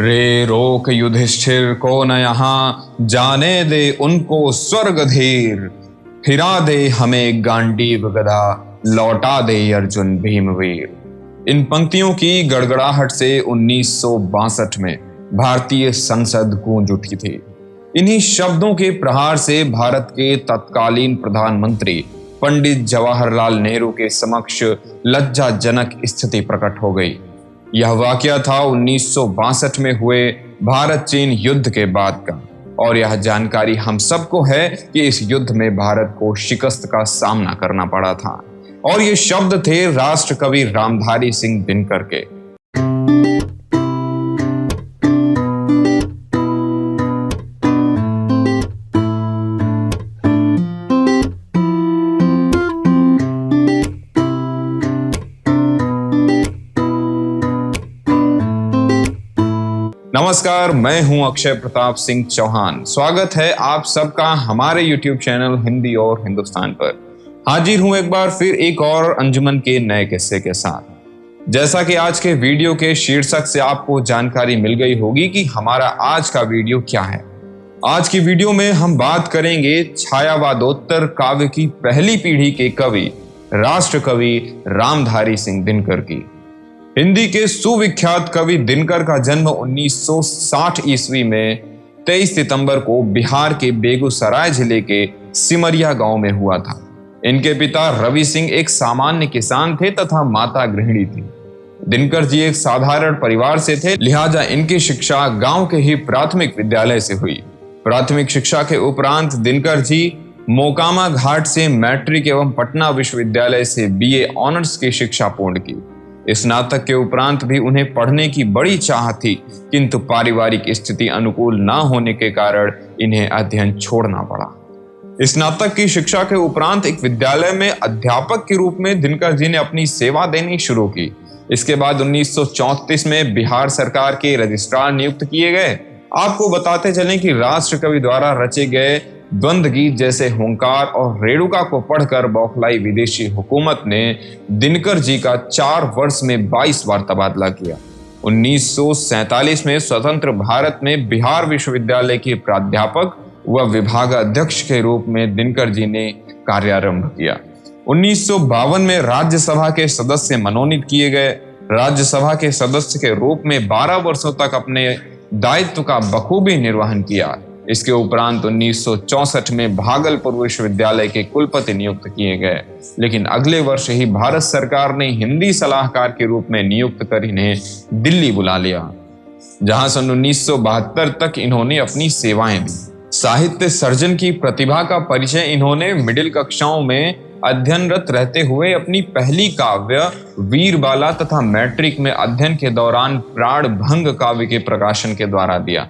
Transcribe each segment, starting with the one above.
रे रोक युधिष्ठिर को न यहाँ, जाने दे उनको स्वर्ग धीर। फिरा दे हमें गांडीव गदा, लौटा दे अर्जुन भीमवीर। इन पंक्तियों की गड़गड़ाहट से 1962 में भारतीय संसद गूंज उठी थी। इन्हीं शब्दों के प्रहार से भारत के तत्कालीन प्रधानमंत्री पंडित जवाहरलाल नेहरू के समक्ष लज्जाजनक स्थिति प्रकट हो गई। यह वाकया था 1962 में हुए भारत चीन युद्ध के बाद का, और यह जानकारी हम सबको है कि इस युद्ध में भारत को शिकस्त का सामना करना पड़ा था। और ये शब्द थे राष्ट्रकवि रामधारी सिंह दिनकर के। नमस्कार, मैं हूं अक्षय प्रताप सिंह चौहान। स्वागत है आप सबका हमारे YouTube चैनल हिंदी और हिंदुस्तान पर। हाजिर हूं एक बार फिर एक और अंजुमन के नए किस्से के साथ। जैसा कि आज के वीडियो के शीर्षक से आपको जानकारी मिल गई होगी कि हमारा आज का वीडियो क्या है। आज की वीडियो में हम बात करेंगे छायावादोत्तर काव्य की पहली पीढ़ी के कवि राष्ट्रकवि रामधारी सिंह दिनकर की। हिंदी के सुविख्यात कवि दिनकर का जन्म 1960 ईस्वी में 23 सितंबर को बिहार के बेगूसराय जिले के सिमरिया गांव में हुआ था। इनके पिता रवि सिंह एक सामान्य किसान थे तथा माता गृहिणी थी। दिनकर जी एक साधारण परिवार से थे, लिहाजा इनकी शिक्षा गांव के ही प्राथमिक विद्यालय से हुई। प्राथमिक शिक्षा के उपरांत दिनकर जी मोकामा घाट से मैट्रिक एवं पटना विश्वविद्यालय से BA ऑनर्स की शिक्षा पूर्ण की। स्नातक के उपरांत भी उन्हें पढ़ने की बड़ी चाह थी, किंतु पारिवारिक स्थिति अनुकूल न होने के कारण इन्हें अध्ययन छोड़ना पड़ा। स्नातक की शिक्षा के उपरांत एक विद्यालय में अध्यापक के रूप में दिनकर जी ने अपनी सेवा देनी शुरू की। इसके बाद 1934 में बिहार सरकार के रजिस्ट्रार नियुक्त किए गए। आपको बताते चलें कि राष्ट्रकवि द्वारा रचे गए द्वंद्व गीत जैसे हुंकार और रेणुका को पढ़कर बौखलाई विदेशी हुकूमत ने दिनकर जी का 4 वर्ष में 22 बार तबादला किया। 1947 में स्वतंत्र भारत में बिहार विश्वविद्यालय के प्राध्यापक व विभागाध्यक्ष के रूप में दिनकर जी ने कार्यारंभ किया। 1952 में राज्यसभा के सदस्य मनोनीत किए गए। राज्यसभा के सदस्य के रूप में 12 वर्षों तक अपने दायित्व का बखूबी निर्वहन किया। इसके उपरांत 1964 में भागलपुर विश्वविद्यालय के कुलपति नियुक्त किए गए, लेकिन अगले वर्ष ही भारत सरकार ने हिंदी सलाहकार के रूप में नियुक्त कर इन्हें दिल्ली बुला लिया, जहां सन 1972 तक इन्होंने अपनी सेवाएं दी। साहित्य सर्जन की प्रतिभा का परिचय इन्होंने मिडिल कक्षाओं में अध्ययनरत रहते हुए अपनी पहली काव्य वीरबाला तथा मैट्रिक में अध्ययन के दौरान प्राण भंग काव्य के प्रकाशन के द्वारा दिया।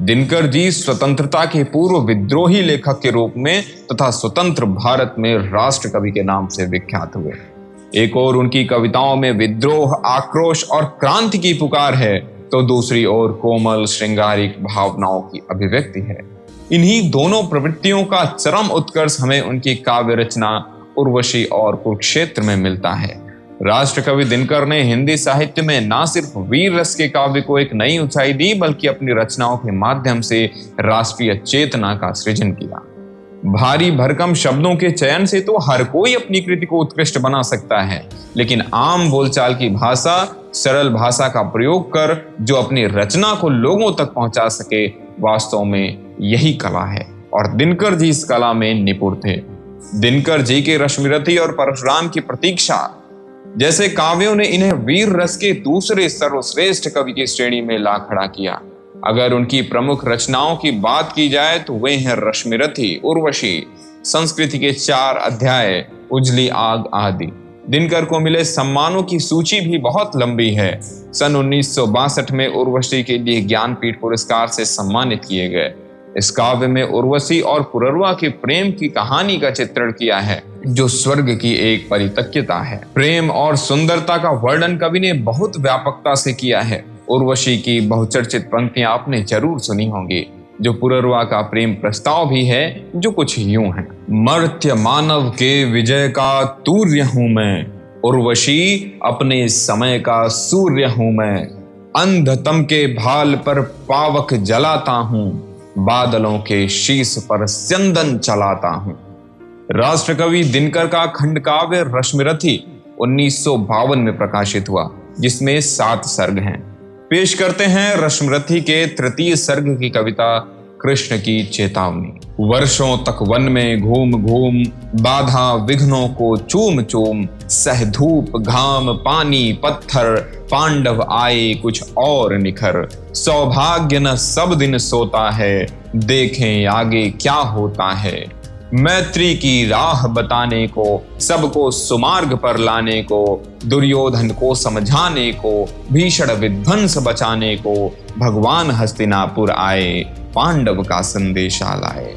दिनकर जी स्वतंत्रता के पूर्व विद्रोही लेखक के रूप में तथा स्वतंत्र भारत में राष्ट्रकवि के नाम से विख्यात हुए। एक ओर उनकी कविताओं में विद्रोह, आक्रोश और क्रांति की पुकार है, तो दूसरी ओर कोमल श्रृंगारिक भावनाओं की अभिव्यक्ति है। इन्हीं दोनों प्रवृत्तियों का चरम उत्कर्ष हमें उनकी काव्य रचना उर्वशी और कुरुक्षेत्र में मिलता है। राष्ट्रकवि दिनकर ने हिंदी साहित्य में न सिर्फ वीर रस के काव्य को एक नई ऊंचाई दी, बल्कि अपनी रचनाओं के माध्यम से राष्ट्रीय चेतना का सृजन किया। भारी भरकम शब्दों के चयन से तो हर कोई अपनी कृति को उत्कृष्ट बना सकता है, लेकिन आम बोलचाल की भाषा, सरल भाषा का प्रयोग कर जो अपनी रचना को लोगों तक पहुंचा सके, वास्तव में यही कला है, और दिनकर जी इस कला में निपुण थे। दिनकर जी के रश्मिरथी और परशुराम की प्रतीक्षा जैसे काव्यों ने इन्हें वीर रस के दूसरे सर्वश्रेष्ठ कवि की श्रेणी में ला खड़ा किया। अगर उनकी प्रमुख रचनाओं की बात की जाए तो वे हैं रश्मिरथी, उर्वशी, संस्कृति के 4 अध्याय, उजली आग आदि। दिनकर को मिले सम्मानों की सूची भी बहुत लंबी है। सन 1962 में उर्वशी के लिए ज्ञानपीठ पुरस्कार से सम्मानित किए गए। इस काव्य में उर्वशी और पुररवा के प्रेम की कहानी का चित्रण किया है, जो स्वर्ग की एक परितक्यता है। प्रेम और सुंदरता का वर्णन कवि ने बहुत व्यापकता से किया है। उर्वशी की बहुचर्चित पंक्तियां आपने जरूर सुनी होंगी, जो पुररवा का प्रेम प्रस्ताव भी है, जो कुछ यूं है। मर्त्य मानव के विजय का तूर्य हूं मैं, उर्वशी अपने समय का सूर्य हूं मैं। अंधतम के भाल पर पावक जलाता हूं, बादलों के शीश पर स्यंदन चलाता हूं। राष्ट्रकवि दिनकर का खंड काव्य रश्मिरथी 1952 में प्रकाशित हुआ, जिसमें 7 सर्ग हैं। पेश करते हैं रश्मिरथी के तृतीय सर्ग की कविता कृष्ण की चेतावनी। वर्षों तक वन में घूम घूम, बाधा विघ्नों को चूम चूम, सह धूप घाम पानी पत्थर, पांडव आए कुछ और निखर। सौभाग्य न सब दिन सोता है, देखें आगे क्या होता है। मैत्री की राह बताने को, सबको सुमार्ग पर लाने को, दुर्योधन को समझाने को, भीषण विध्वंस बचाने को, भगवान हस्तिनापुर आए, पांडव का संदेशा लाए।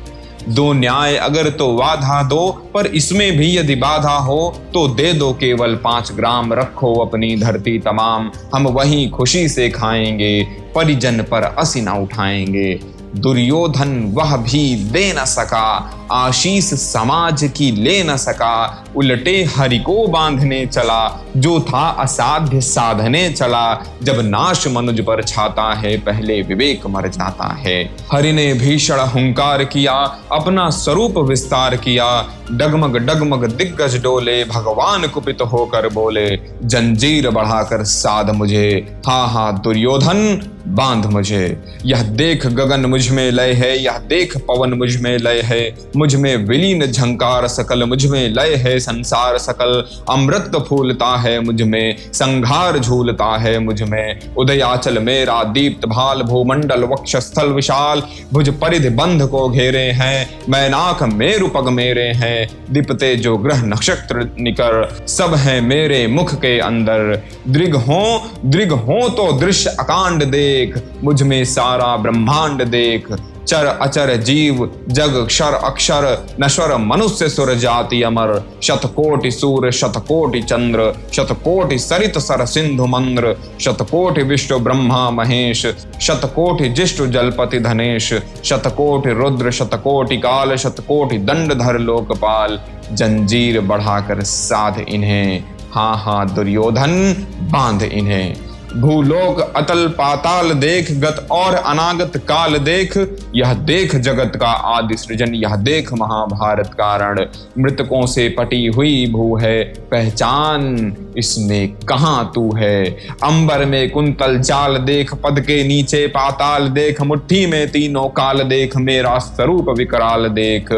दो न्याय अगर तो वाधा दो, पर इसमें भी यदि बाधा हो तो दे दो केवल 5 ग्राम। रखो अपनी धरती तमाम, हम वहीं खुशी से खाएंगे, परिजन पर असी न उठाएंगे। दुर्योधन वह भी दे न सका, आशीष समाज की ले न सका। उलटे हरि को बांधने चला, जो था असाध्य साधने चला। जब नाश मनुज पर छाता है, पहले विवेक मर जाता है। हरि ने भीषण हुंकार किया, अपना स्वरूप विस्तार किया। डगमग डगमग दिग्गज डोले, भगवान कुपित होकर बोले, जंजीर बढ़ाकर साध मुझे, हाँ हाँ दुर्योधन बांध मुझे। यह देख गगन मुझ में लय है, यह देख पवन मुझ में लय है। मुझ में विलीन झंकार सकल, मुझ में लय है संसार सकल। अमृत फूलता है मुझ में, संघार झूलता है मुझ में। उदयाचल मेरा दीप्त भाल, भूमंडल वक्षस्थल विशाल। भुज परिधि बंध को घेरे हैं, मैनाक मेरु पग मेरे हैं। दीपते जो ग्रह नक्षत्र निकर, सब है मेरे मुख के अंदर। दृग हो तो दृश्य अकांड देख, मुझ में सारा ब्रह्मांड देख। चर अचर जीव जग क्षर अक्षर, नश्वर मनुष्य सुर जाति अमर। शतकोटि सूर्य शतकोटि चंद्र, शतकोटि सरित सर सिंधु मंद्र। शतकोटि विष्णु ब्रह्मा महेश, शतकोटि जिष्णु जलपति धनेश। शतकोटि रुद्र शतकोटि काल, शतकोटि दंडधर लोकपाल। जंजीर बढ़ाकर साध इन्हें, हाँ हाँ दुर्योधन बांध इन्हें। भूलोक अतल पाताल देख, गत और अनागत काल देख। यह देख जगत का आदि सृजन, यह देख महाभारत कारण। मृतकों से पटी हुई भू है, पहचान इसमें कहाँ तू है। अंबर में कुंतल जाल देख, पद के नीचे पाताल देख। मुट्ठी में तीनों काल देख, मेरा स्वरूप विकराल देख।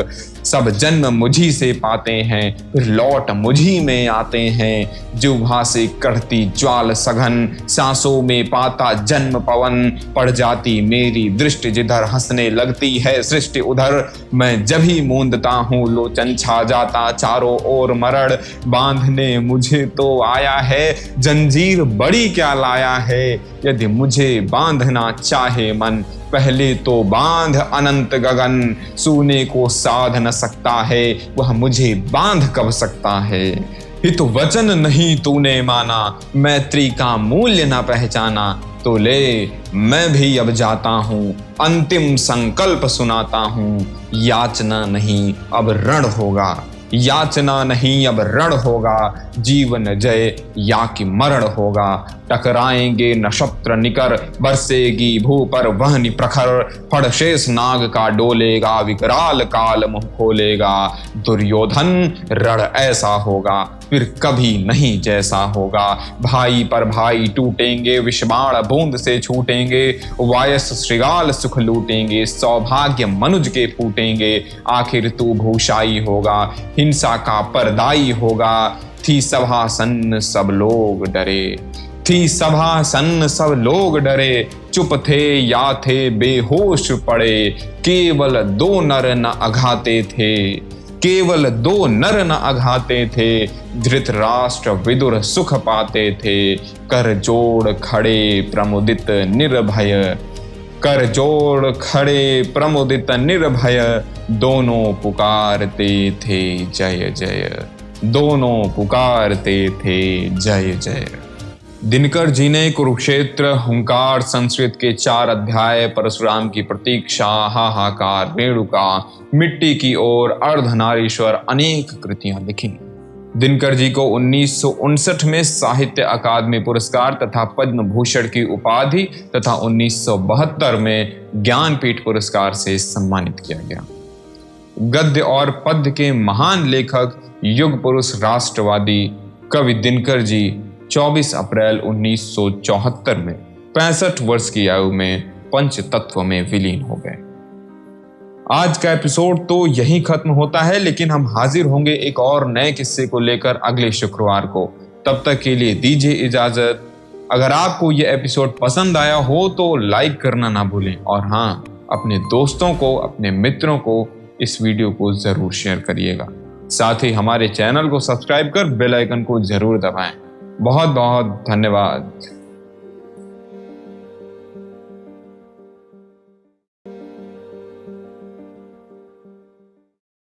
सब जन्म मुझी से पाते हैं, फिर लौट मुझी में आते हैं। जिह्वा से कढ़ती ज्वाल सघन, सांसों में पाता जन्म पवन। पड़ जाती मेरी दृष्टि जिधर, हंसने लगती है सृष्टि उधर। मैं जब ही मूंदता हूँ, लोचन छा जाता चारों ओर मरड़। बांधने मुझे तो आया है, जंजीर बड़ी क्या लाया है। यदि मुझे बांधना चाहे मन, पहले तो बांध अनंत गगन। सूने को साध न सकता है, वह मुझे बांध कब सकता है। हित वचन नहीं तूने माना, मैत्री का मूल्य न पहचाना। तो ले मैं भी अब जाता हूँ, अंतिम संकल्प सुनाता हूँ। याचना नहीं अब रण होगा, याचना नहीं अब रण होगा। जीवन जय या कि मरण होगा। टकराएंगे नक्षत्र निकर, बरसेगी भू पर वहनी प्रखर। फड़ शेष नाग का डोलेगा, विकराल काल मुंह खोलेगा। दुर्योधन रण ऐसा होगा, फिर कभी नहीं जैसा होगा। भाई पर भाई टूटेंगे, विषबाण बूंद से छूटेंगे। वायस श्रृगाल सुख लूटेंगे, सौभाग्य मनुज के फूटेंगे। आखिर तू भूषाई होगा, हिंसा का परदाई होगा। थी सभा सन्न सब लोग डरे, थी सभा सन्न सब लोग डरे। चुप थे या थे बेहोश पड़े, केवल 2 नर न अघाते थे, केवल 2 नर न अघाते थे। धृतराष्ट्र विदुर सुख पाते थे, कर जोड़ खड़े प्रमुदित निर्भय। कर जोड़ खड़े प्रमुदित निर्भय, दोनों पुकारते थे जय जय। दोनों पुकारते थे जय जय। दिनकर जी ने कुरुक्षेत्र, हुंकार, संस्कृत के 4 अध्याय, परशुराम की प्रतीक्षा, हाहाकार, रेणुका, मिट्टी की ओर, अर्धनारीश्वर, अनेक कृतियां लिखी। दिनकर जी को 1959 में साहित्य अकादमी पुरस्कार तथा पद्म भूषण की उपाधि तथा 1972 में ज्ञानपीठ पुरस्कार से सम्मानित किया गया। गद्य और पद्य के महान लेखक, युग पुरुष, राष्ट्रवादी कवि दिनकर जी 24 अप्रैल 1974 में 65 वर्ष की आयु में पंच तत्व में विलीन हो गए। आज का एपिसोड तो यहीं खत्म होता है, लेकिन हम हाजिर होंगे एक और नए किस्से को लेकर अगले शुक्रवार को। तब तक के लिए दीजिए इजाजत। अगर आपको यह एपिसोड पसंद आया हो तो लाइक करना ना भूलें, और हाँ, अपने दोस्तों को, अपने मित्रों को इस वीडियो को जरूर शेयर करिएगा। साथ ही हमारे चैनल को सब्सक्राइब कर बेल आइकन को जरूर दबाएं। बहुत बहुत धन्यवाद।